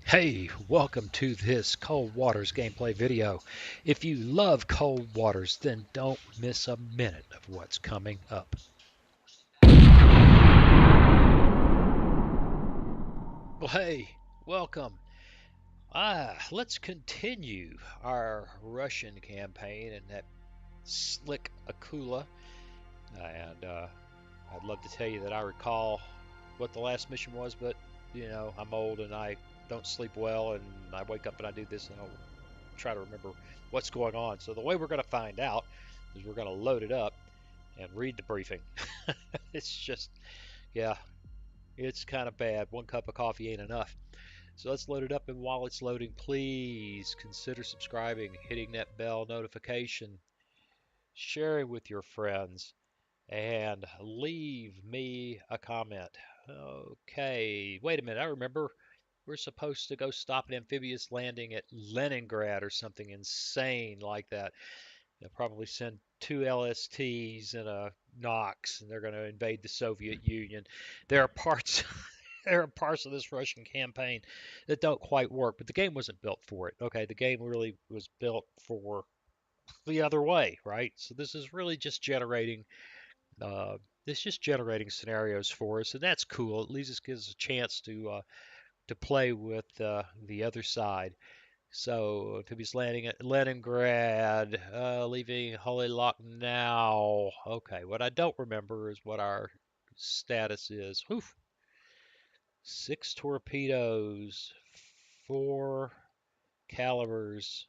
Hey, welcome to this Cold Waters gameplay video. If you love Cold Waters, then don't miss a minute of what's coming up. Well, hey, welcome. Let's continue our Russian campaign in that slick Akula. And I'd love to tell you that I recall what the last mission was, but I'm old and I don't sleep well, and I wake up and I do this and I'll try to remember what's going on. So the way we're going to find out is we're going to load it up and read the briefing. It's just, yeah, it's kind of bad. One cup of coffee ain't enough. So let's load it up, and while it's loading, please consider subscribing, hitting that bell notification, sharing with your friends, and leave me a comment. Okay, wait a minute, I remember we're supposed to go stop an amphibious landing at Leningrad or something insane like that. They'll probably send two LSTs and a Nox, and they're going to invade the Soviet Union. There are parts there are parts of this Russian campaign that don't quite work, but the game wasn't built for it. Okay, the game really was built for the other way, right? So this is really just generating uh, it's just generating scenarios for us, and that's cool. At least it gives us a chance to play with the other side. So amphibious landing at Leningrad, leaving Holy Lock now. Okay, what I don't remember is what our status is. Whew. 6 torpedoes, 4 calibers,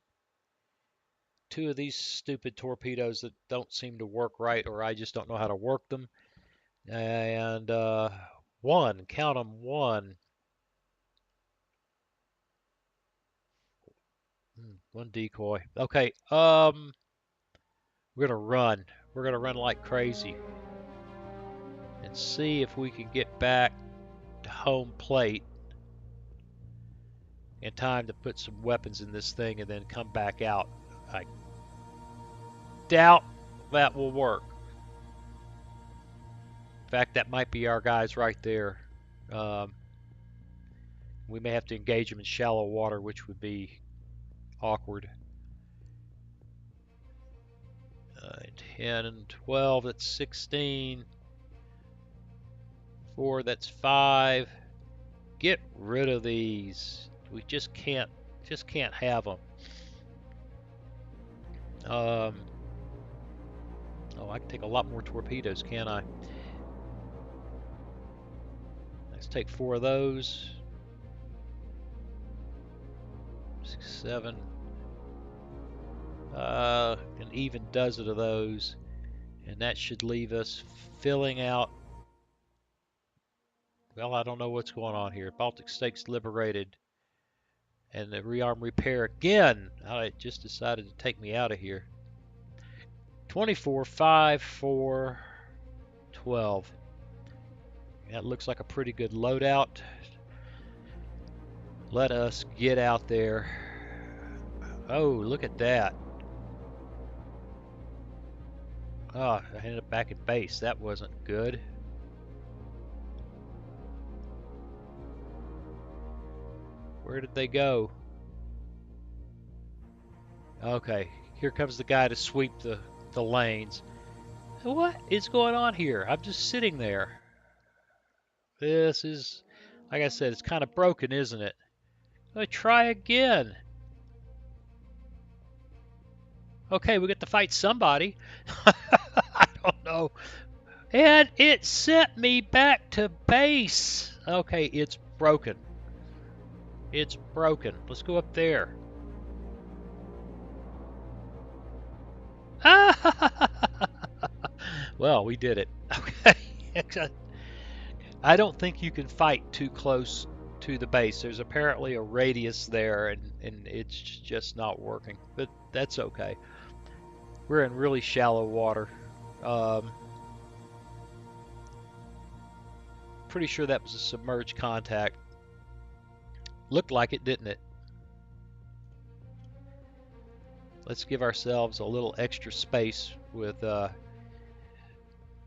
2 of these stupid torpedoes that don't seem to work right, or I just don't know how to work them, and one, count them, one decoy. Okay, we're gonna run. We're gonna run like crazy and see if we can get back to home plate in time to put some weapons in this thing and then come back out. I doubt that will work. In fact, that might be our guys right there. Um, we may have to engage them in shallow water, which would be awkward. 10 and 12, that's 16. 4, that's 5. Get rid of these. We just can't have them. Oh, I can take a lot more torpedoes, can't I? Let's take 4 of those. 6, 7. An even dozen of those, and that should leave us filling out. Well, I don't know what's going on here. Baltic States liberated, and the rearm repair again. Oh, it just decided to take me out of here. 24, 5, 4, 12. That looks like a pretty good loadout. Let us get out there. Oh, look at that. Oh, I ended up back at base. That wasn't good. Where did they go? Okay, here comes the guy to sweep the lanes. What is going on here? I'm just sitting there. This is, like I said, it's kind of broken, isn't it? Let me try again. Okay, we get to fight somebody. I don't know. And it sent me back to base. Okay, it's broken. It's broken. Let's go up there. Well, we did it. Okay. I don't think you can fight too close to the base. There's apparently a radius there, and it's just not working. But that's okay. We're in really shallow water. Pretty sure that was a submerged contact. Looked like it, didn't it? Let's give ourselves a little extra space with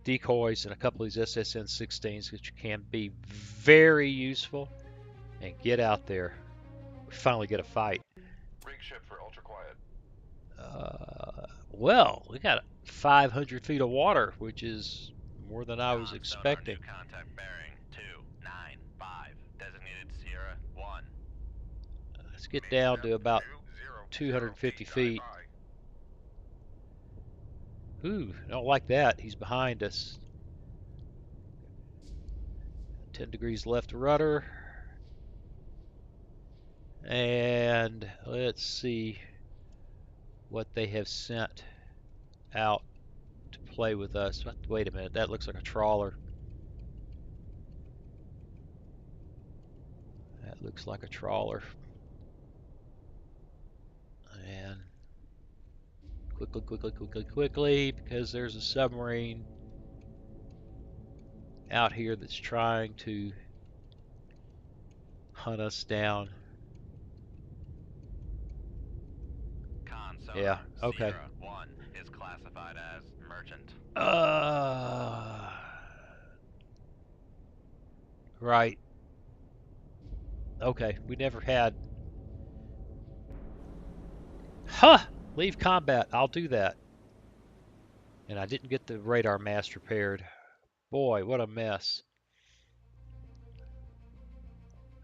decoys and a couple of these SSN-16s, which can be very useful, and get out there. we finally get a fight. Rig ship for ultra quiet. Well, we got 500 feet of water, which is more than I was expecting. Sonar, new contact bearing 295. Designated Sierra 1. Let's get down to about 250 feet. Ooh, don't like that. He's behind us. 10 degrees left rudder. And let's see what they have sent out to play with us. Wait a minute, that looks like a trawler. That looks like a trawler. And quickly, because there's a submarine out here that's trying to hunt us down. Sonar, Yeah, okay. Sierra 1 is classified as merchant. Right. Okay, we never had. Huh! Leave combat. I'll do that. And I didn't get the radar mast repaired. Boy, what a mess.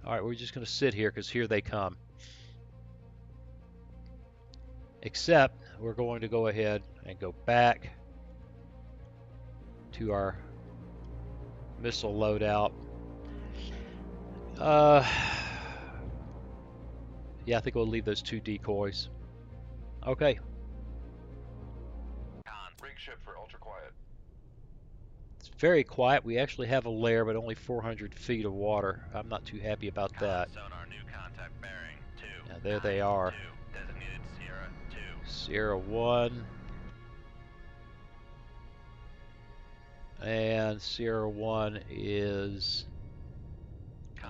Alright, we're just going to sit here because here they come. Except we're going to go ahead and go back to our missile loadout. Yeah, I think we'll leave those 2 decoys. Okay. Rig ship for ultra quiet. It's very quiet. We actually have a lair, but only 400 feet of water. I'm not too happy about that. Sonar, new contact bearing 2. Now, there they are. Designated Sierra 2. Sierra 1. And Sierra 1 is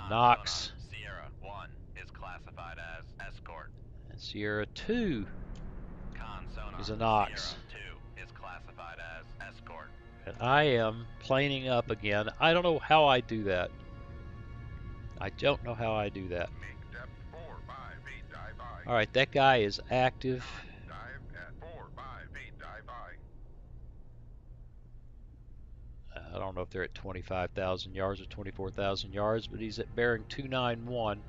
Knox. Sierra 1 is classified as escort. And Sierra 2 is a Knox. Sierra 2 is classified as escort. And I am planing up again. I don't know how I do that. I don't know how I do that. Alright, that guy is active. I don't know if they're at 25,000 yards or 24,000 yards, but he's at bearing 291.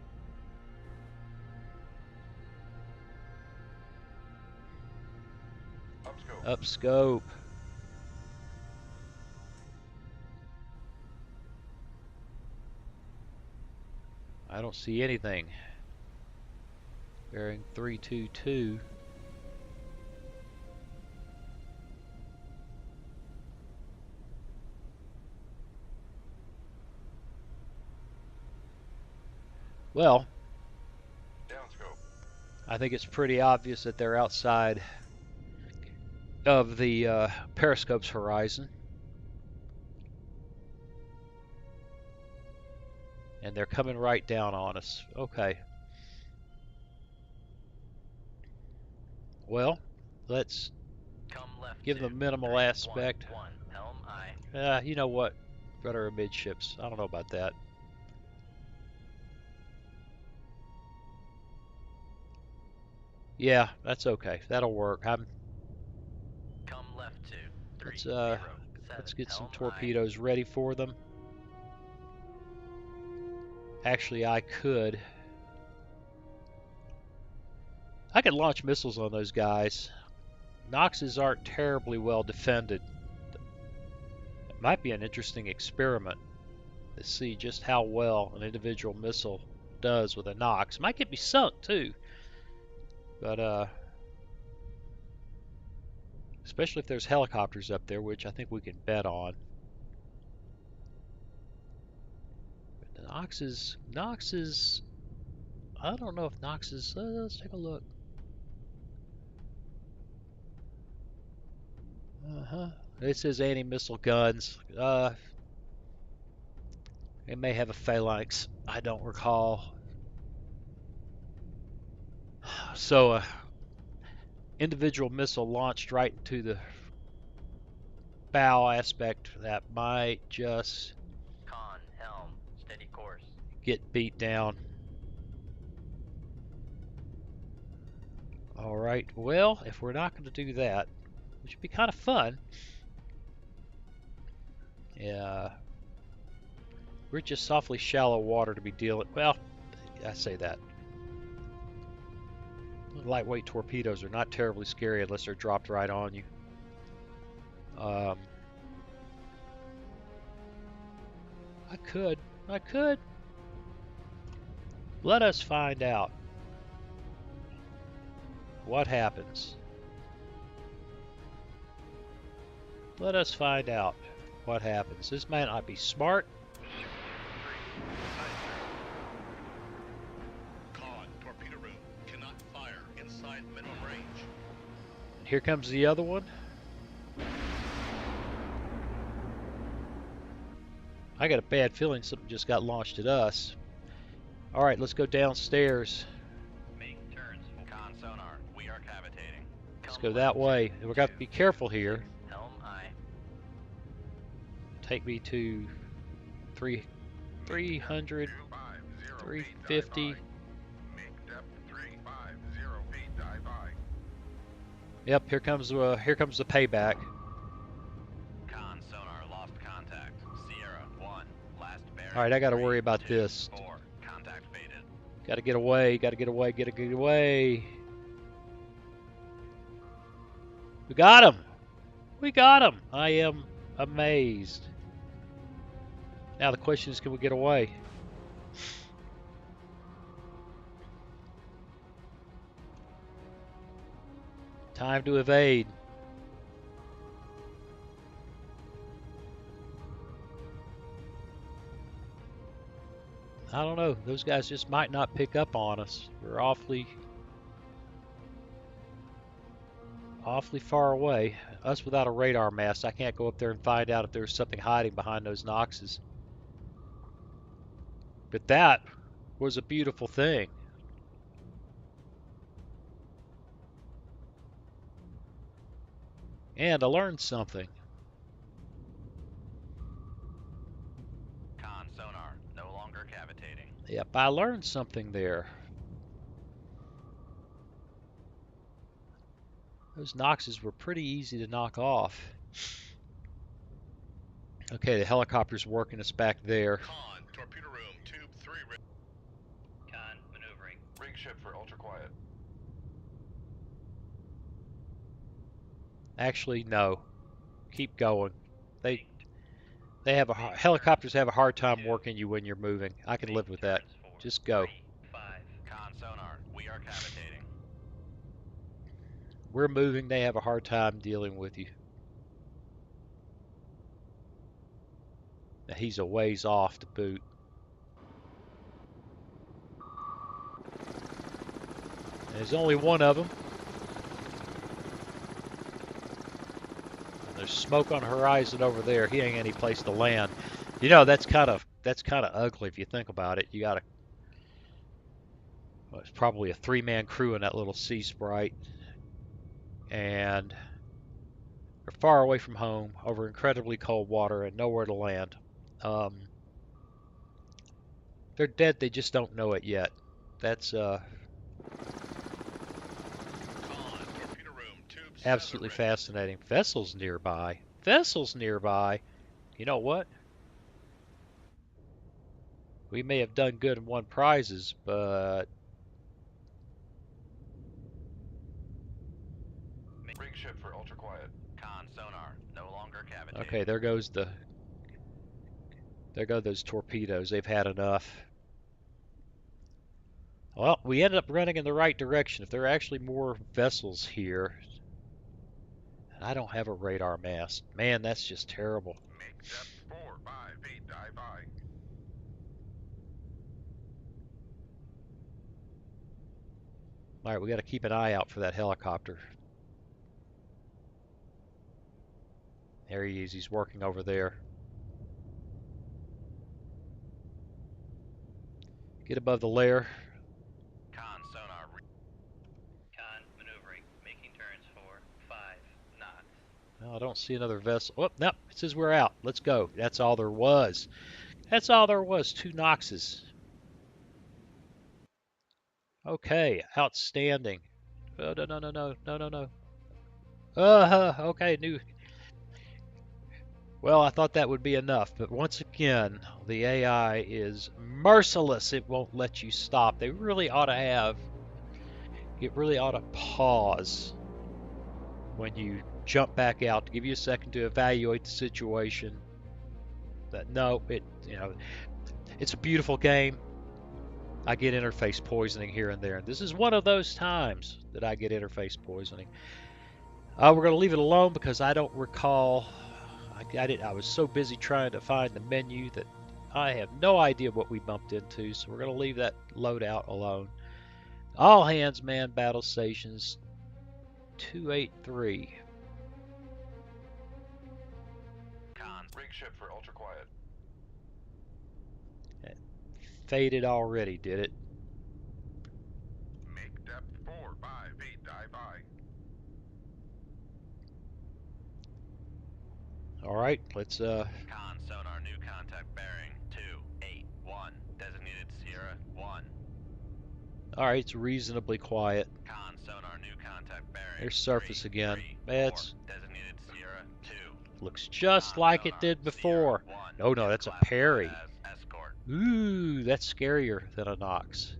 Up scope. I don't see anything. Bearing 322. Well, I think it's pretty obvious that they're outside of the periscope's horizon. And they're coming right down on us. Okay. Well, let's give them minimal aspect. You know what? Rudder amidships. I don't know about that. Yeah, that's okay. That'll work. Let's get some torpedoes ready for them. Actually, I could launch missiles on those guys. Noxes aren't terribly well defended. It might be an interesting experiment to see just how well an individual missile does with a Nox. Might get me sunk too. But especially if there's helicopters up there, which I think we can bet on. But the Noxes, I don't know if Noxes, let's take a look. It says anti-missile guns. It may have a phalanx. I don't recall. So, individual missile launched right into the bow aspect that might just helm, steady course. get beat down. All right, well, if we're not going to do that, which would be kind of fun, yeah, we're just softly shallow water to be dealing. Well, I say that. Lightweight torpedoes are not terribly scary unless they're dropped right on you. I could. Let us find out what happens. Let us find out what happens. This might not be smart. Torpedo room cannot fire inside minimum range. Here comes the other one. I got a bad feeling something just got launched at us. All right, let's go downstairs. Make turns. Con sonar, we are cavitating. Let's go that way. We're going to be careful here. Helm aye. Take me to 300, 350. Make depth 350 feet, dive aye. Yep, here comes the payback. Con sonar lost contact. Sierra 1, last bearing. All right, I got to worry about 2, this. 4, contact faded. Got to get away. Got to get away. Got to get away. We got him. We got him. I am amazed. Now the question is, can we get away? Time to evade. I don't know. Those guys just might not pick up on us. We're awfully far away. Us without a radar mast, I can't go up there and find out if there's something hiding behind those Noxes. But that was a beautiful thing. And I learned something. Con sonar, no longer cavitating. Yep, I learned something there. Those Noxes were pretty easy to knock off. Okay, the helicopter's working us back there. Con, torpedo room, tube 3. Con, maneuvering. Rig ship for ultra quiet. Actually, no. Keep going. Helicopters have a hard time working you when you're moving. I can live with that. Just go. 3, 5. Con sonar, we are cavitating. We're moving, they have a hard time dealing with you. Now he's a ways off to boot. There's only one of them. And there's smoke on the horizon over there. He ain't any place to land. You know, that's kind of ugly if you think about it. You got it's probably a 3-man crew in that little Sea Sprite. And they're far away from home, over incredibly cold water, and nowhere to land. They're dead, they just don't know it yet. That's absolutely fascinating. Vessels nearby. Vessels nearby. You know what? We may have done good and won prizes, but Rig ship for ultra quiet. Con sonar, no longer cavitating. okay, there go those torpedoes. They've had enough. Well, we ended up running in the right direction. If there are actually more vessels here, and I don't have a radar mast. Man, that's just terrible. Make depth 4, 5 feet, dive aye. All right, we got to keep an eye out for that helicopter. There he is. He's working over there. Get above the layer. Con sonar. Con maneuvering, making turns for 5 knots. Well, I don't see another vessel. Oh, no, it says we're out. Let's go. That's all there was. That's all there was. 2 Noxes. Okay, outstanding. Oh, no, no, no, no, no, no, no. Okay, new. Well, I thought that would be enough, but once again, the AI is merciless. It won't let you stop. They really ought to have. It really ought to pause when you jump back out to give you a second to evaluate the situation. That no, it's a beautiful game. I get interface poisoning here and there, and this is one of those times that I get interface poisoning. We're going to leave it alone because I don't recall. I was so busy trying to find the menu that I have no idea what we bumped into, so we're going to leave that loadout alone. All hands man battle stations 283. Con. Rig ship for ultra quiet. It faded already, did it? Make depth 4, 5 feet, dive by. All right, let's Con sonar, new contact bearing 281. Designated Sierra 1. all right, it's reasonably quiet. Con sonar, new contact bearing. There's surface 3, again. 3, 4. It's Designated Sierra 2. looks just Con like it sonar, did Sierra before. 1 Oh no, is that's a classified parry. as escort. Ooh, that's scarier than a Nox.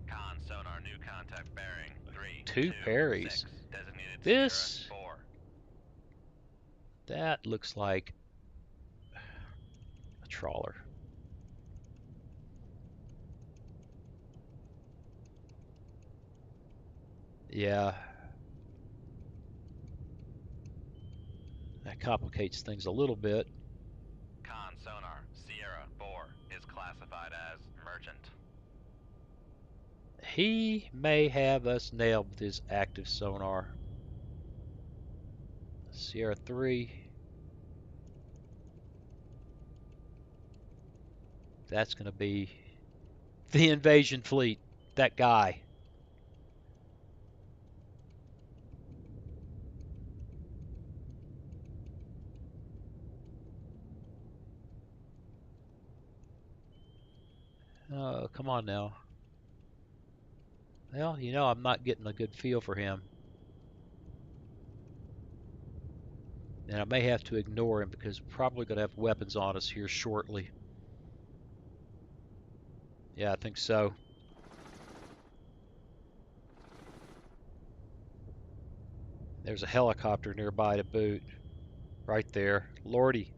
Con sonar, new contact bearing 3, Two 2, parries. 6. Designated This Sierra 4. that looks like a trawler. Yeah, that complicates things a little bit. Con sonar, Sierra 4 is classified as merchant. He may have us nailed with his active sonar. Sierra 3. That's going to be the invasion fleet. That guy. Oh, come on now. Well, I'm not getting a good feel for him. And I may have to ignore him because we're probably going to have weapons on us here shortly. Yeah, I think so. There's a helicopter nearby to boot. Right there. Lordy.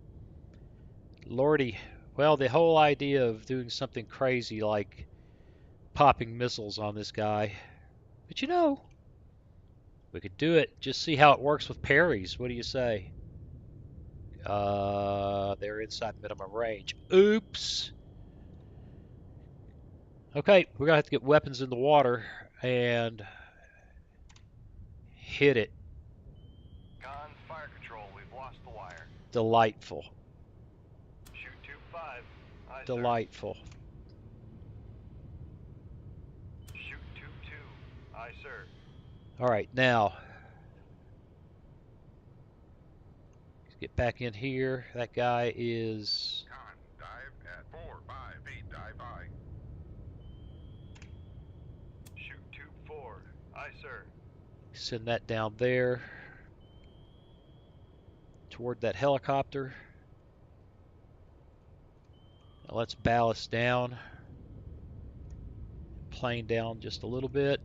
Lordy. Well, the whole idea of doing something crazy like popping missiles on this guy. But we could do it. Just see how it works with parries. What do you say? They're inside minimum range. Oops. Okay, we're gonna have to get weapons in the water and hit it. Con, fire control, we've lost the wire. Delightful. Shoot 2-5. Aye, Delightful. sir. Shoot 2-2. Aye, sir. All right, now let's get back in here. That guy is. Con, dive at 4, 5 feet, dive by. Shoot 2-4. Aye, sir. Send that down there toward that helicopter. Now let's ballast down. Plane down just a little bit.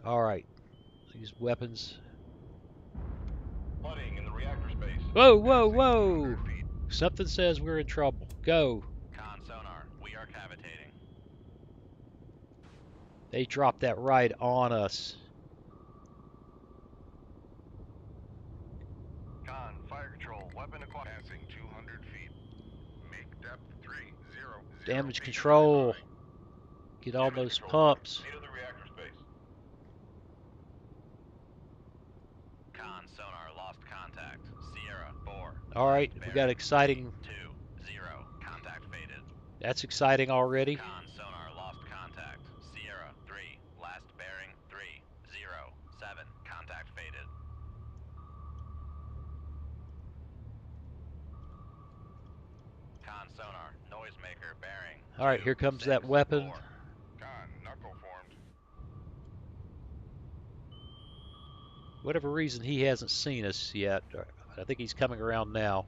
All right, these weapons. Flooding in the reactor space. Whoa, whoa, whoa! Something says we're in trouble. Go. Con sonar, we are cavitating. They dropped that right on us. Con, fire control, weapon acquired. Passing 200 feet. Make depth 300 Damage feet. control. Get on Damage those control. pumps. Near the reactor space. Con sonar, lost contact. Sierra 4. All right, we bearing got exciting. 320. Contact faded. That's exciting already. Con sonar, lost contact. Sierra 3. Last bearing 307. Contact faded. All right, here comes that weapon. 4. Con, knuckle formed. Whatever reason, he hasn't seen us yet. I think he's coming around now.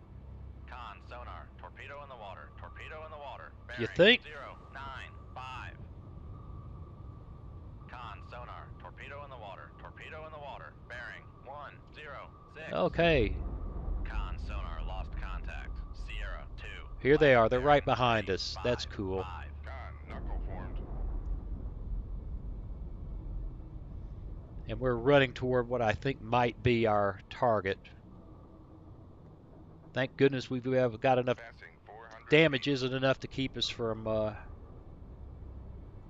Con, sonar, torpedo in the water, torpedo in the water. You Bearing think? 095. Con, sonar, torpedo in the water, torpedo in the water. Bearing 106. Okay, Con, sonar, lost contact. Sierra 2. here they left are. They're right bearing behind us. That's cool. 355. Con, knuckle formed. And we're running toward what I think might be our target. Thank goodness we've got enough Passing 400 damage feet. isn't enough to keep us from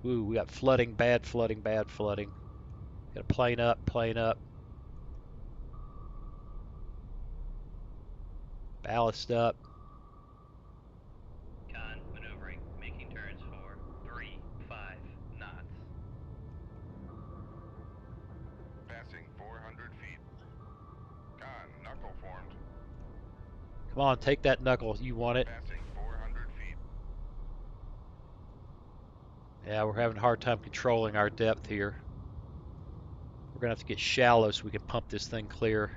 ooh, we got flooding, bad flooding, bad flooding. Got a plane up, plane up. Ballast up. Con, maneuvering, making turns for 3-5 knots. Passing 400 feet. Con, knuckle formed. Come on, take that knuckle. You want it. Passing 400 feet. Yeah, we're having a hard time controlling our depth here. We're going to have to get shallow so we can pump this thing clear.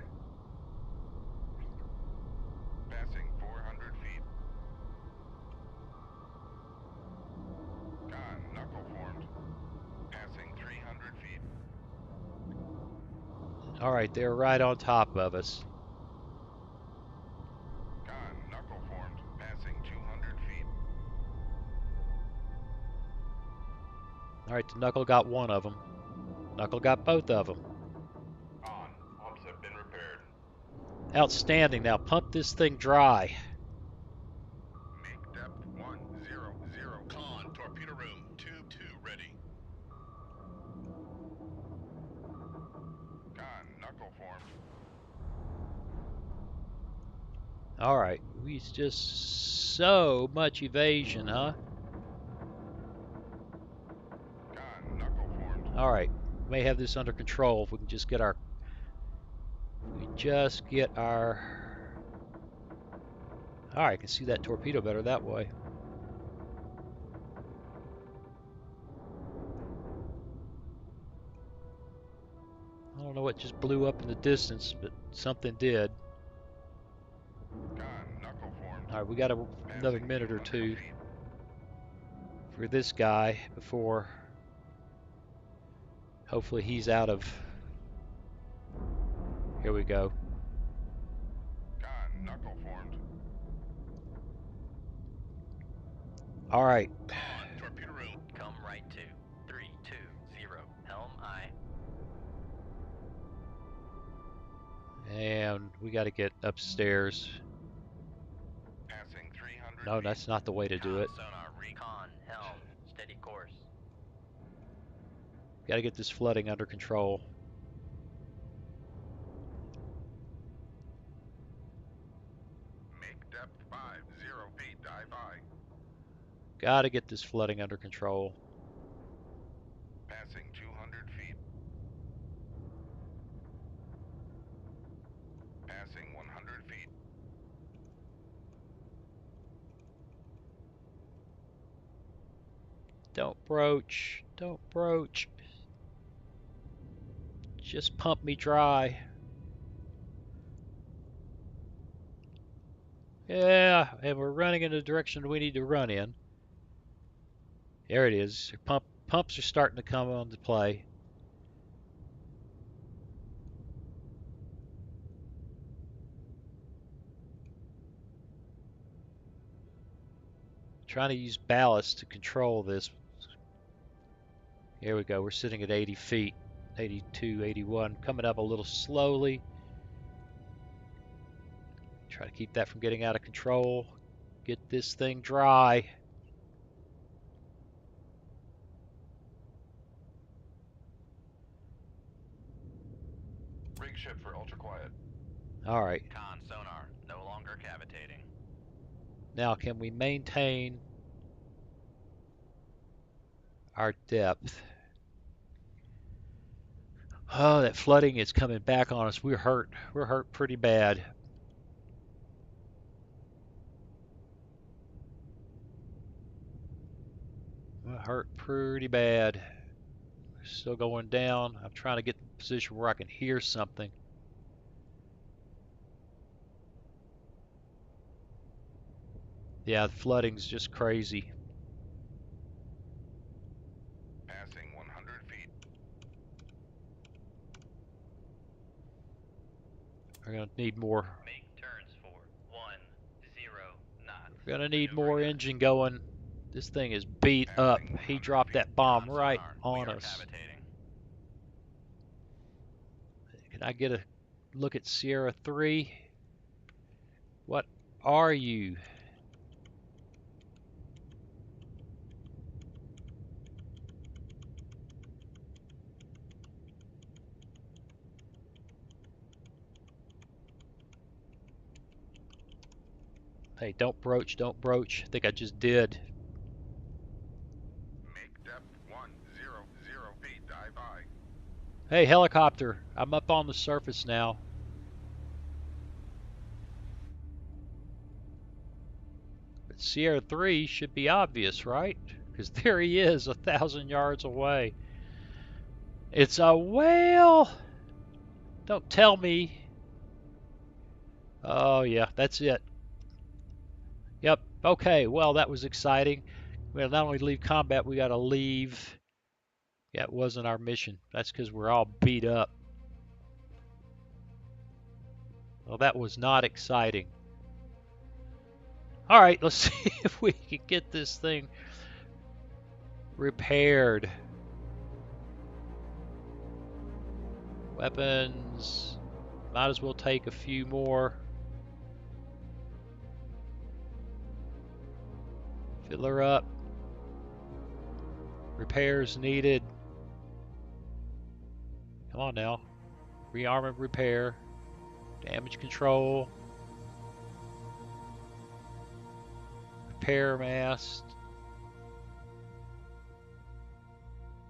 Passing 400 feet. Con, knuckle formed. Passing 300 feet. All right, they're right on top of us. Con, knuckle formed. Passing 200 feet. All right, the knuckle got one of them. Knuckle got both of them. On. Pumps have been repaired. Outstanding. Now pump this thing dry. Make depth 100. Con, torpedo room, tube 2 ready. Con, knuckle formed. All right, we just so much evasion, huh? Con, knuckle formed. All right, may have this under control if we can just get our. All right, I can see that torpedo better that way. I don't know what just blew up in the distance, but something did. Con, knuckle formed. All right, we got another Passing minute or 200 two feet. for this guy before hopefully he's out of. Here we go. Con, knuckle formed. All right. Con, torpedo room. Come right to 320. Helm aye. And we got to get upstairs. Passing 300 No, feet. that's not the way to do it. Sonar recon, helm, steady course. Got to get this flooding under control. Make depth 50 feet. Dive high. Got to get this flooding under control. Passing 200 feet. Passing 100 feet. Don't broach. Don't broach. Just pump me dry. Yeah, and we're running in the direction we need to run in. There it is. Pumps are starting to come on to play. Trying to use ballast to control this. Here we go. We're sitting at 80 feet. 82, 81. Coming up a little slowly. Try to keep that from getting out of control. Get this thing dry. Rig ship for ultra quiet. All right. Con sonar, no longer cavitating. Now, can we maintain our depth? Oh, that flooding is coming back on us. We're hurt. We're hurt pretty bad. hurt pretty bad. Still going down. I'm trying to get in a position where I can hear something. Yeah, the flooding's just crazy. Passing 100 feet. We're going to need more. Make turns for 10 knots. We're going to need more Maneuvering at engine going. This thing is beat up. Passing He 100 dropped feet. that bomb Con right sonar, we on are us. cavitating. Can I get a look at Sierra 3? What are you? Hey, don't broach, don't broach. I think I just did. Make depth 100 feet. Dive by. Hey, helicopter, I'm up on the surface now. But Sierra 3 should be obvious, right? Because there he is, 1,000 yards away. It's a whale! Don't tell me. Oh, yeah, that's it. Yep, okay, well, that was exciting. We gotta not only leave combat, we gotta leave. Yeah, it wasn't our mission. That's because we're all beat up. Well, that was not exciting. All right, let's see if we can get this thing repaired. Weapons. Might as well take a few more. Fill her up. Repairs needed. Come on now. Rearm and repair. Damage control. Repair mast.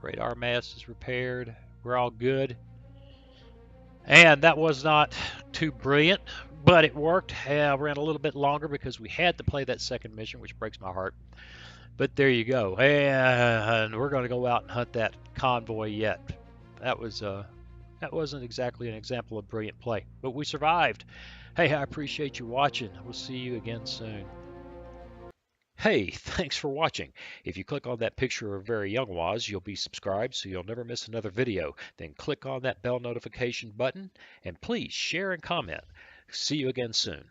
Radar mast is repaired. We're all good. And that was not too brilliant, but it worked. Ran a little bit longer because we had to play that second mission, which breaks my heart. But there you go. And we're going to go out and hunt that convoy yet. That wasn't exactly an example of brilliant play, but we survived. Hey, I appreciate you watching. We'll see you again soon. Hey, thanks for watching. If you click on that picture of very young Waz, you'll be subscribed so you'll never miss another video. Then click on that bell notification button and please share and comment. See you again soon.